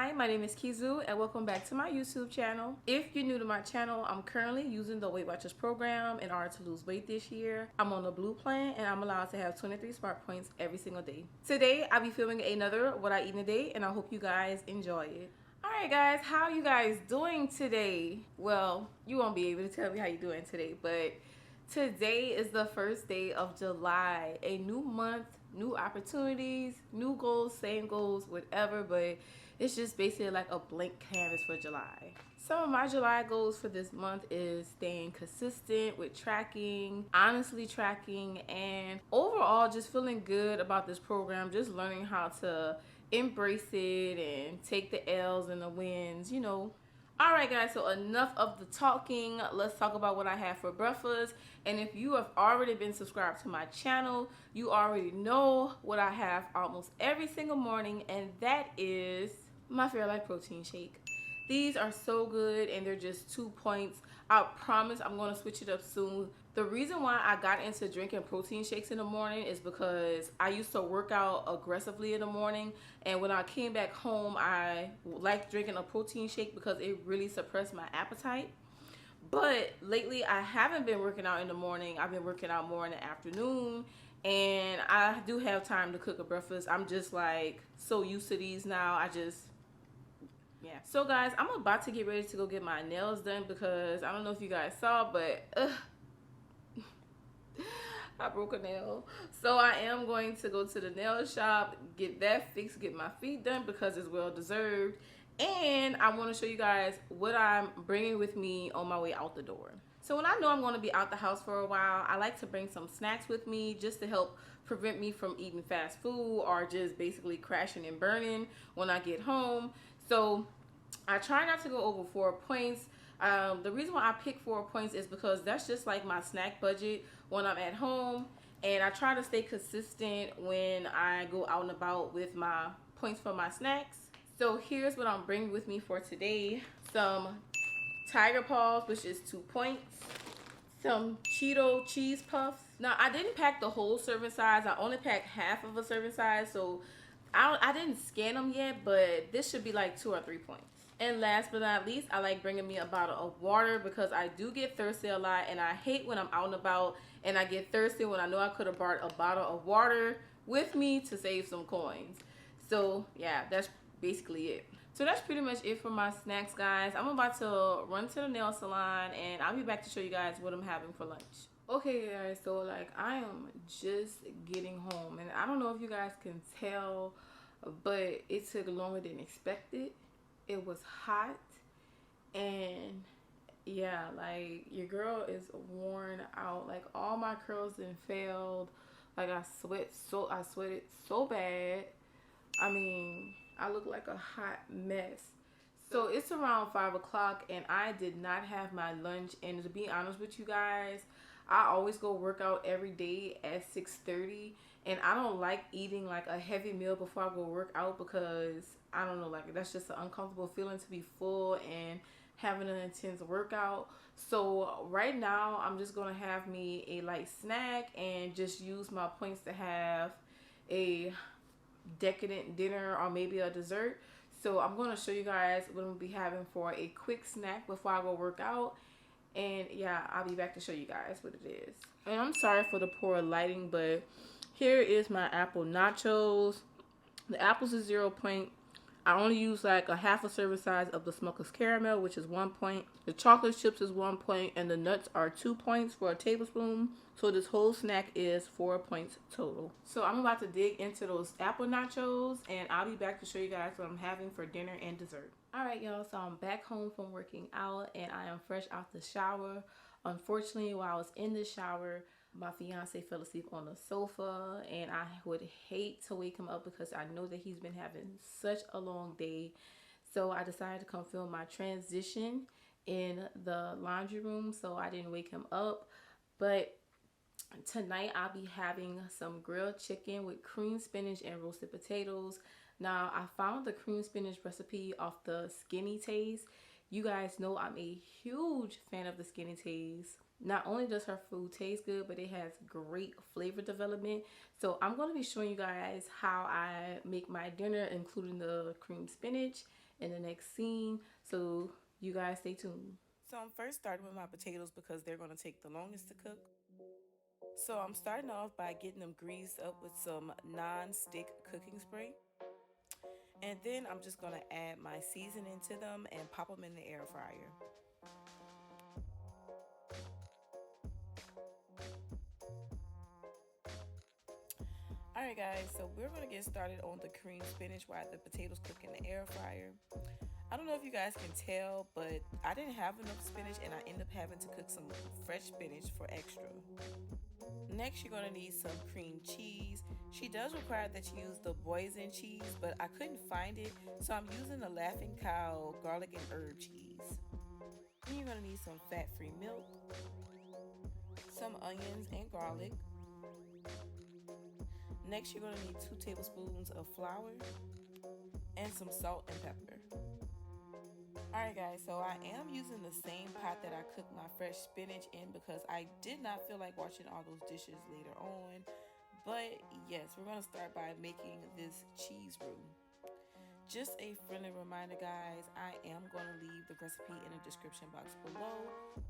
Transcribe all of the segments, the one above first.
Hi, my name is Kizu and welcome back to my YouTube channel. If you're new to my channel, I'm currently using the Weight Watchers program in order to lose weight this year. I'm on the blue plan and I'm allowed to have 23 smart points every single day. Today, I'll be filming another What I Eat in a Day and I hope you guys enjoy it. Alright guys, how are you guys doing today? Well, you won't be able to tell me how you're doing today, but today is the first day of July. A new month, new opportunities, new goals, same goals, whatever, but it's just basically like a blank canvas for July. Some of my July goals for this month is staying consistent with tracking, honestly tracking, and overall just feeling good about this program, just learning how to embrace it and take the L's and the wins, you know. Alright guys, so enough of the talking. Let's talk about what I have for breakfast. And if you have already been subscribed to my channel, you already know what I have almost every single morning, and that is my Fairlife protein shake. These are so good and they're just 2 points. I promise I'm going to switch it up soon. The reason why I got into drinking protein shakes in the morning is because I used to work out aggressively in the morning, and when I came back home I liked drinking a protein shake because it really suppressed my appetite. But lately I haven't been working out in the morning. I've been working out more in the afternoon, and I do have time to cook a breakfast. I'm just like so used to these now. Yeah. So guys, I'm about to get ready to go get my nails done because I don't know if you guys saw, but I broke a nail. So I am going to go to the nail shop, get that fixed, get my feet done because it's well deserved. And I want to show you guys what I'm bringing with me on my way out the door. So when I know I'm going to be out the house for a while, I like to bring some snacks with me just to help prevent me from eating fast food or just basically crashing and burning when I get home. So I try not to go over 4 points. The reason why I pick 4 points is because that's just like my snack budget when I'm at home, and I try to stay consistent when I go out and about with my points for my snacks. So here's what I'm bringing with me for today. Some Tiger Paws, which is 2 points. Some Cheeto cheese puffs. Now I didn't pack the whole serving size. I only packed half of a serving size, so I didn't scan them yet, but this should be like 2 or 3 points. And last but not least, I like bringing me a bottle of water because I do get thirsty a lot, and I hate when I'm out and about and I get thirsty when I know I could have brought a bottle of water with me to save some coins. So yeah, that's basically it. So that's pretty much it for my snacks, guys. I'm about to run to the nail salon and I'll be back to show you guys what I'm having for lunch. Okay guys, so like I am just getting home, and I don't know if you guys can tell, but it took longer than expected. It was hot, and yeah, like your girl is worn out. Like all my curls then failed. Like I sweated so bad. I mean, I look like a hot mess. So it's around 5 o'clock and I did not have my lunch, and to be honest with you guys, I always go work out every day at 6:30, and I don't like eating like a heavy meal before I go work out because I don't know, like that's just an uncomfortable feeling to be full and having an intense workout. So right now I'm just gonna have me a light snack and just use my points to have a decadent dinner or maybe a dessert. So I'm going to show you guys what I'm going to be having for a quick snack before I go work out. And yeah, I'll be back to show you guys what it is. And I'm sorry for the poor lighting, but here is my apple nachos. The apples is 0 point. I only use like a half a serving size of the Smucker's caramel, which is 1 point. The chocolate chips is 1 point, and the nuts are 2 points for a tablespoon. So this whole snack is 4 points total. So I'm about to dig into those apple nachos, and I'll be back to show you guys what I'm having for dinner and dessert. Alright y'all, so I'm back home from working out and I am fresh out the shower. Unfortunately, while I was in the shower, my fiance fell asleep on the sofa, and I would hate to wake him up because I know that he's been having such a long day. So I decided to come film my transition in the laundry room, so I didn't wake him up. But tonight I'll be having some grilled chicken with cream spinach and roasted potatoes. Now I found the cream spinach recipe off the Skinny Taste. You guys know I'm a huge fan of the Skinny Taste. Not only does her food taste good, but it has great flavor development. So I'm going to be showing you guys how I make my dinner, including the cream spinach in the next scene. So you guys stay tuned. So I'm first starting with my potatoes because they're going to take the longest to cook. So I'm starting off by getting them greased up with some non-stick cooking spray. And then I'm just going to add my seasoning to them and pop them in the air fryer. Alright guys, so we're going to get started on the cream spinach while the potatoes cook in the air fryer. I don't know if you guys can tell, but I didn't have enough spinach and I ended up having to cook some fresh spinach for extra. Next, you're going to need some cream cheese. She does require that you use the Boysen cheese, but I couldn't find it, so I'm using the Laughing Cow garlic and herb cheese. Then you're going to need some fat-free milk, some onions and garlic. Next, you're going to need 2 tablespoons of flour and some salt and pepper. Alright guys, so I am using the same pot that I cooked my fresh spinach in because I did not feel like washing all those dishes later on. But yes, we're going to start by making this cheese roux. Just a friendly reminder guys, I am going to leave the recipe in the description box below.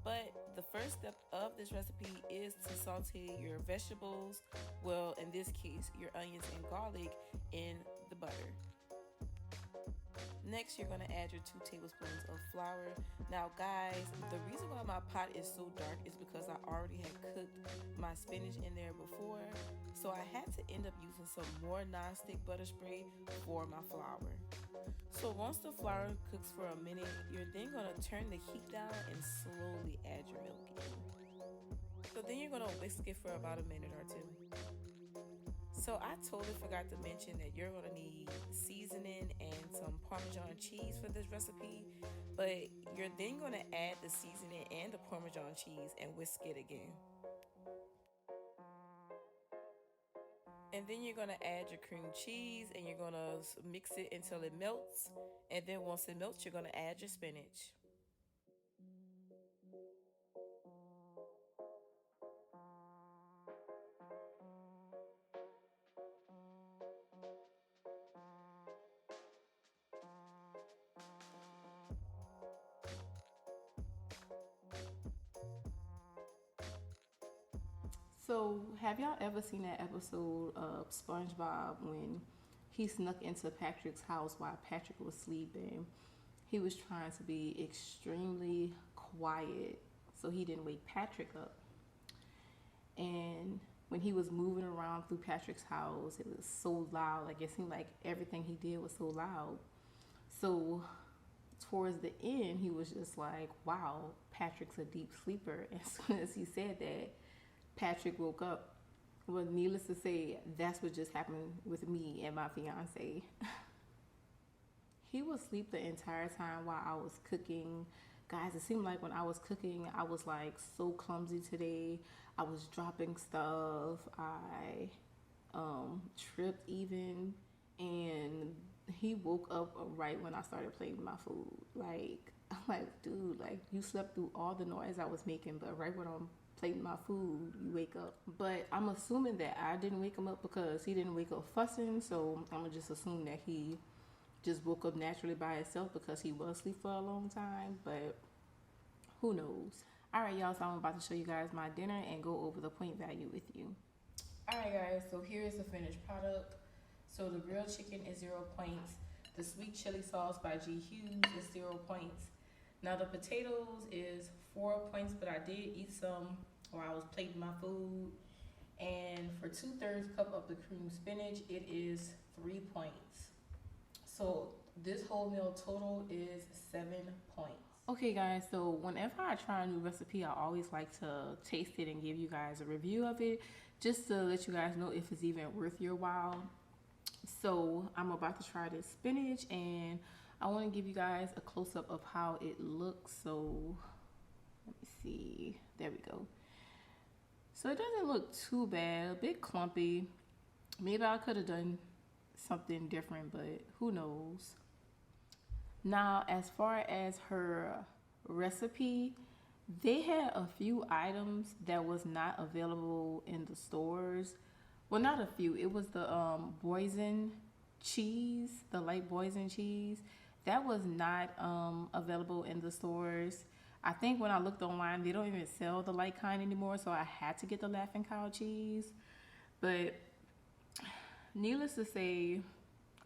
But the first step of this recipe is to saute your vegetables, well in this case your onions and garlic, in the butter. Next, you're going to add your 2 tablespoons of flour. Now guys, the reason why my pot is so dark is because I already had cooked my spinach in there before. So I had to end up using some more non-stick butter spray for my flour. So once the flour cooks for a minute, you're then going to turn the heat down and slowly add your milk in. So then you're going to whisk it for about a minute or 2. So I totally forgot to mention that you're going to need seasoning and some Parmesan cheese for this recipe, but you're then going to add the seasoning and the Parmesan cheese and whisk it again. And then you're going to add your cream cheese and you're going to mix it until it melts, and then once it melts you're going to add your spinach. So, have y'all ever seen that episode of SpongeBob when he snuck into Patrick's house while Patrick was sleeping? He was trying to be extremely quiet so he didn't wake Patrick up. And when he was moving around through Patrick's house, it was so loud. Like, it seemed like everything he did was so loud. So, towards the end, he was just like, wow, Patrick's a deep sleeper. And as soon as he said that, Patrick woke up. Well, needless to say, that's what just happened with me and my fiance. He was asleep the entire time while I was cooking. Guys, it seemed like when I was cooking, I was like so clumsy today. I was dropping stuff. I tripped even. And he woke up right when I started playing with my food. Like, I'm like, dude, like you slept through all the noise I was making, but right when I'm plating my food, you wake up. But I'm assuming that I didn't wake him up because he didn't wake up fussing, so I'm gonna just assume that he just woke up naturally by himself because he was asleep for a long time, but who knows. Alright y'all, so I'm about to show you guys my dinner and go over the point value with you. Alright guys, so here's the finished product. So the grilled chicken is 0 points. The sweet chili sauce by G. Hughes is 0 points. Now the potatoes is 4 points, but I did eat some while I was plating my food. And for 2/3 cup of the cream spinach, it is 3 points. So this whole meal total is 7 points. Okay guys, so whenever I try a new recipe, I always like to taste it and give you guys a review of it, just to let you guys know if it's even worth your while. So I'm about to try this spinach and I want to give you guys a close-up of how it looks. So let me see, there we go. So it doesn't look too bad, a bit clumpy. Maybe I could have done something different, but who knows. Now as far as her recipe, they had a few items that was not available in the stores. Well, not a few. It was the Boysen cheese, the light Boysen cheese. that was not available in the stores. I think when I looked online, they don't even sell the light kind anymore, so I had to get the Laughing Cow cheese. But needless to say,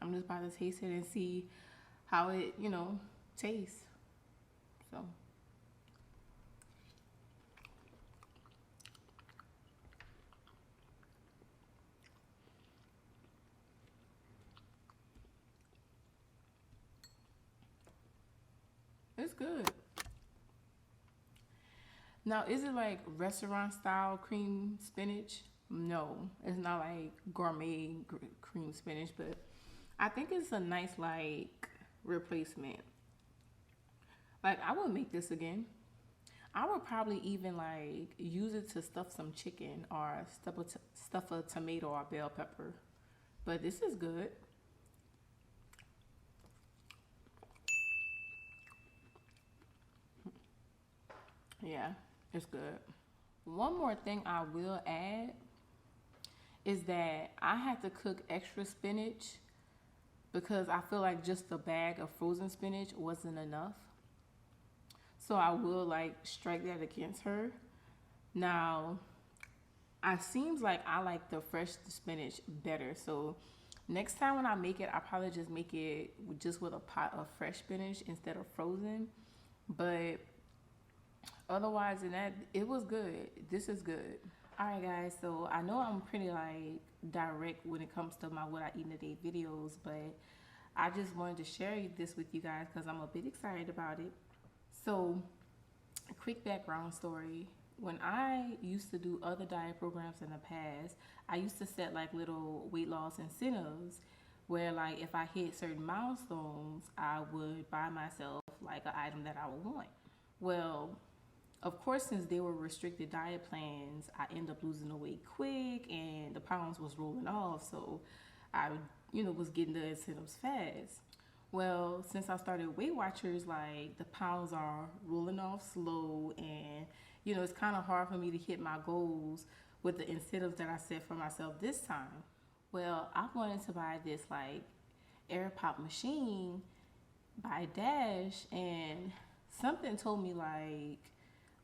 I'm just about to taste it and see how it, tastes. So. It's good. Now, is it like restaurant style cream spinach? No, it's not like gourmet cream spinach, but I think it's a nice like replacement. Like I would make this again. I would probably even like use it to stuff some chicken or stuff a tomato or bell pepper. But this is good. Yeah, it's good. One more thing I will add is that I had to cook extra spinach because I feel like just a bag of frozen spinach wasn't enough. So I will like strike that against her. Now, it seems like I like the fresh spinach better. So next time when I make it, I probably just make it just with a pot of fresh spinach instead of frozen. But otherwise than that, it was good. This is good. All right, guys. So I know I'm pretty like direct when it comes to my What I Eat in a Day videos, but I just wanted to share this with you guys because I'm a bit excited about it. So, a quick background story. When I used to do other diet programs in the past, I used to set like little weight loss incentives where like if I hit certain milestones, I would buy myself like an item that I would want. Well, of course, since they were restricted diet plans, I ended up losing the weight quick and the pounds was rolling off. So I, was getting the incentives fast. Well, since I started Weight Watchers, like the pounds are rolling off slow and, it's kind of hard for me to hit my goals with the incentives that I set for myself this time. Well, I wanted to buy this like air pop machine by Dash and something told me like,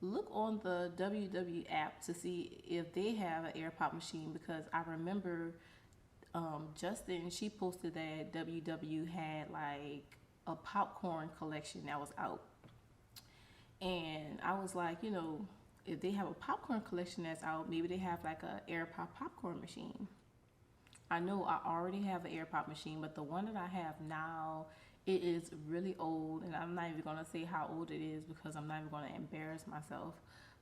look on the WW app to see if they have an air pop machine because I remember Justin, she posted that WW had like a popcorn collection that was out. And I was like, if they have a popcorn collection that's out, maybe they have like a air pop popcorn machine. I know I already have an air pop machine, but the one that I have now, it is really old, and I'm not even gonna say how old it is because I'm not even gonna embarrass myself.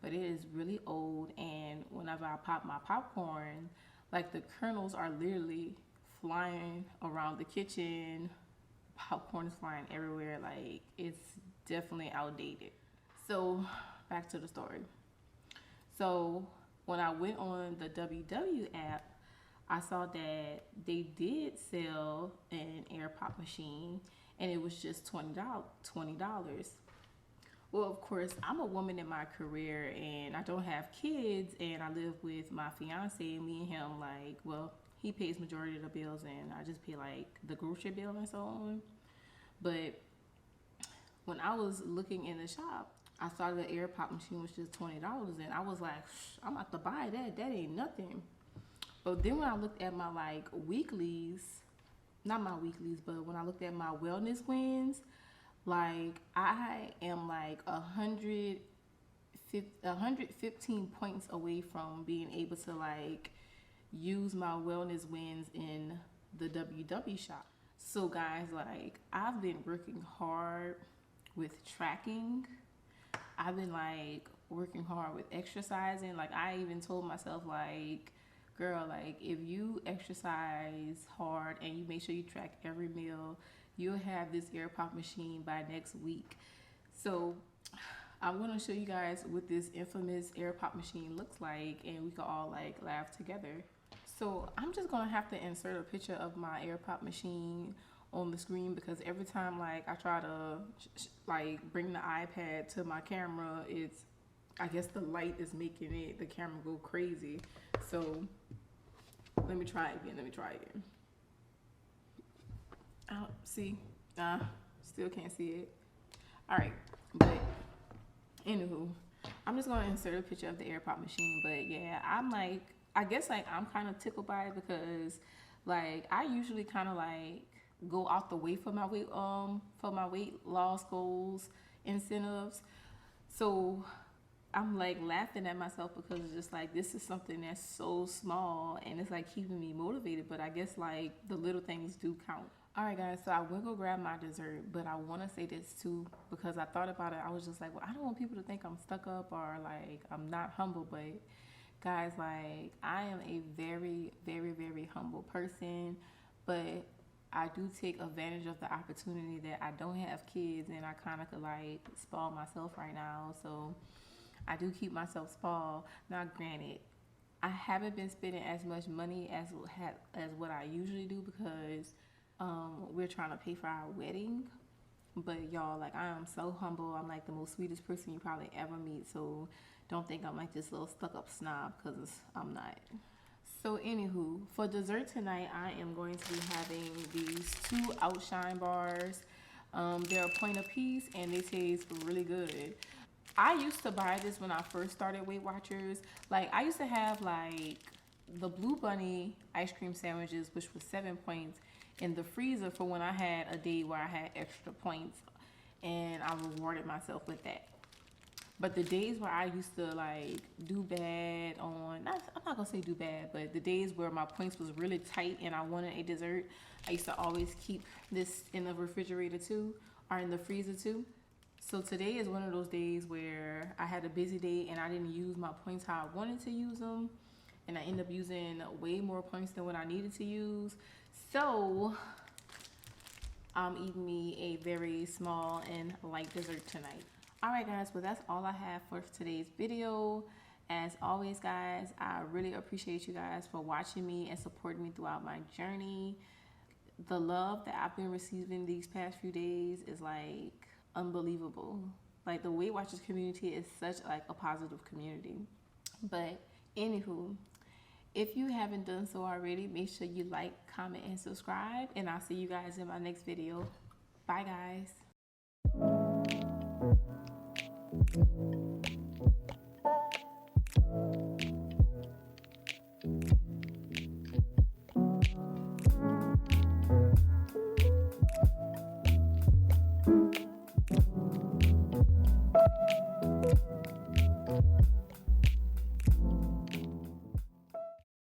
But it is really old, and whenever I pop my popcorn, like the kernels are literally flying around the kitchen. Popcorn is flying everywhere. Like it's definitely outdated. So back to the story. So when I went on the WW app, I saw that they did sell an air pop machine and it was just $20. Well, of course, I'm a woman in my career and I don't have kids and I live with my fiance and me and him like, well, he pays majority of the bills and I just pay like the grocery bill and so on. But when I was looking in the shop, I saw the air pop machine was just $20 and I was like, I'm about to buy that. That ain't nothing. But then when I looked at my like weeklies, not my weeklies, but when I looked at my wellness wins, like I am like 115 points away from being able to like use my wellness wins in the WW shop. So guys, like I've been working hard with tracking. I've been like working hard with exercising. Like I even told myself like, girl, like if you exercise hard and you make sure you track every meal, you'll have this air pop machine by next week. So I'm gonna show you guys what this infamous air pop machine looks like and we can all like laugh together. So I'm just gonna have to insert a picture of my air pop machine on the screen because every time like I try to like bring the iPad to my camera, I guess the light is making the camera go crazy. So let me try again. See, Still can't see it. All right, but anywho, I'm just gonna insert a picture of the air pop machine. But yeah, I'm like, I guess like I'm kind of tickled by it because like I usually kind of like go out the way for my weight loss goals, incentives. So I'm like laughing at myself because it's just like this is something that's so small and it's like keeping me motivated. But I guess like the little things do count. All right, guys, so I will go grab my dessert, but I want to say this too because I thought about it. I was just like, well, I don't want people to think I'm stuck up or like I'm not humble, but guys, like I am a very, very, very humble person, but I do take advantage of the opportunity that I don't have kids and I kind of could like spoil myself right now. So I do keep myself spoiled. Now, granted, I haven't been spending as much money as what I usually do because we're trying to pay for our wedding. But y'all, like I am so humble. I'm like the most sweetest person you probably ever meet. So don't think I'm like this little stuck up snob because I'm not. So anywho, for dessert tonight, I am going to be having these 2 Outshine bars. They're a point a piece and they taste really good. I used to buy this when I first started Weight Watchers. Like I used to have like the Blue Bunny ice cream sandwiches, which was 7 points, in the freezer for when I had a day where I had extra points and I rewarded myself with that. But the days where I used to like do bad on, I'm not gonna say do bad, but the days where my points was really tight and I wanted a dessert, I used to always keep this in the refrigerator too, or in the freezer too. So today is one of those days where I had a busy day and I didn't use my points how I wanted to use them. And I ended up using way more points than what I needed to use. So I'm eating me a very small and light dessert tonight. All right, guys, well, that's all I have for today's video. As always, guys, I really appreciate you guys for watching me and supporting me throughout my journey. The love that I've been receiving these past few days is like unbelievable. Like the Weight Watchers community is such like a positive community. But anywho, if you haven't done so already, make sure you like, comment, and subscribe. And I'll see you guys in my next video. Bye, guys.